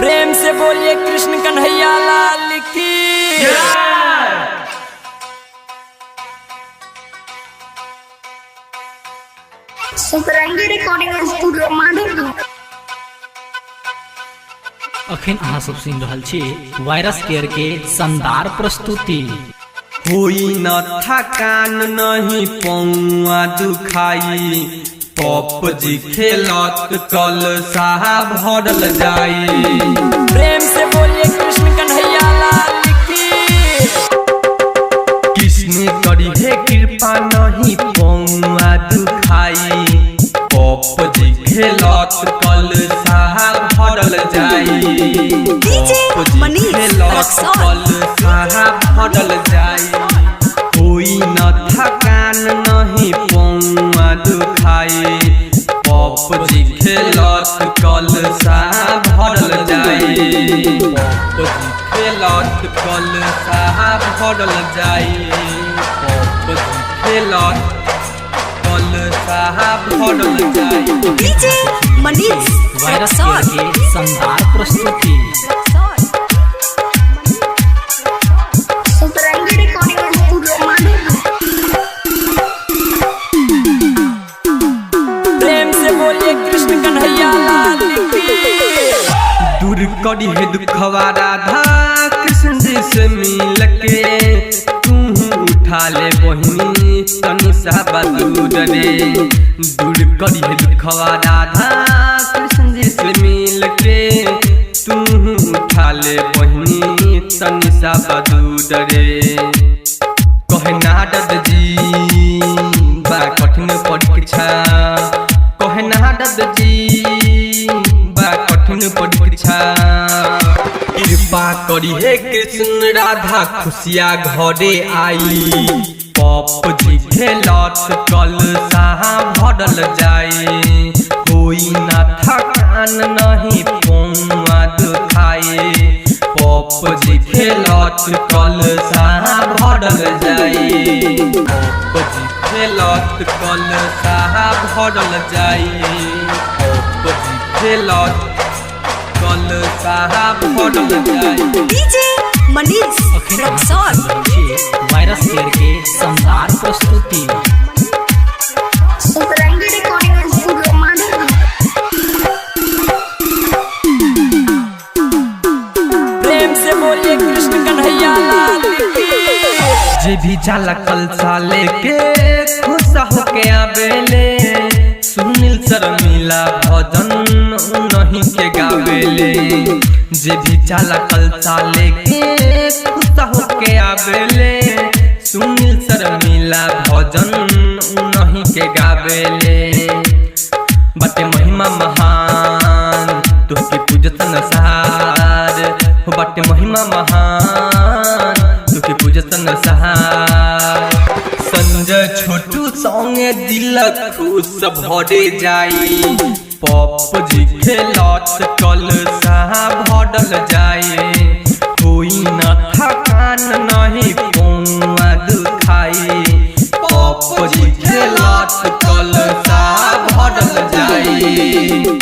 प्रेम से बोलिए कृष्ण कन्हैया लाल की। सुपरंगी रिकॉर्डिंग स्टूडियो माधुरी। अखन अहाँ सब सुन रहल छी वायरस केयर के शानदार प्रस्तुति। कोई न थकान नहीं पौआ दुखाई, पप जी खेलत कल साहब भरल जाई। प्रेम से बोलिए कृष्ण कन्हैया लाल की। कृष्ण करी है कृपा नहीं पौआ दुखाई, पप जी खेलत कल साहब भरल जाई। पप जी खेलत कल साहब भरल जाई। कोई न थकान नहीं पौआ दुखाई, पप जी खेलत कल साहब भरल जाई। पप जी खेलत कल साहब भरल जाई। पप जी खेलत कल साहब भरल जाई। डीजे मनीष वायरस केयर के शानदार प्रस्तुति। सुपरंगी रिकॉर्डिंग स्टूडियो माधुरी। प्रेम से बोलिए कृष्ण कन्हैया लाल की। दूर करी है दुखवा राधा कृष्ण जी से मिल के, तू उठा ले बहिनी तनी सा दूर रे। दूर करी है दुखवा राधा कृष्ण जी से मिल के, तू उठा ले बहिनी तनी सा दूर रे। कहे नारद जी बा कठिन परीक्षा, कहे नारद जी बा कठिन परीक्षा। कृपा करी हे कृष्ण राधा खुशिया घरे आई, पप जी खेलत कल साहब भरल जाए। कोई न थकान नहीं पौआ दुखाए, पप जी खेलत कल साहब भरल जाए। पप जी खेलत कल साहब भरल जाए। पप जी खेलत कल साहब भरल जाए। डीजे मनीष अखन अहाँ सब सुन रहल छी वायरस केयर के शानदार प्रस्तुति। सुपरंगी रिकॉर्डिंग स्टूडियो माधुरी। प्रेम से बोलिए कृष्ण कन्हैया लाल की। जे भी जाला कल साले के खुश होके आवेले, सुनील शर्मिला भजन नहीं के गावेले। जे भी जाला कल साले के खुश होके आवेले, सुनील शर्मिला भजन नहीं के गावेले। बटे महिमा महान तुहके पूजत नसार, हो बटे महिमा महान तुहके पूजत नसार। संजय छोटू संगे दिल खुश भरे जाई, पप जी खेलत कल साहब भरल जाए। कोई न थकान नहीं पौआ दुखाई, पप जी खेलत कल साहब भरल जाए।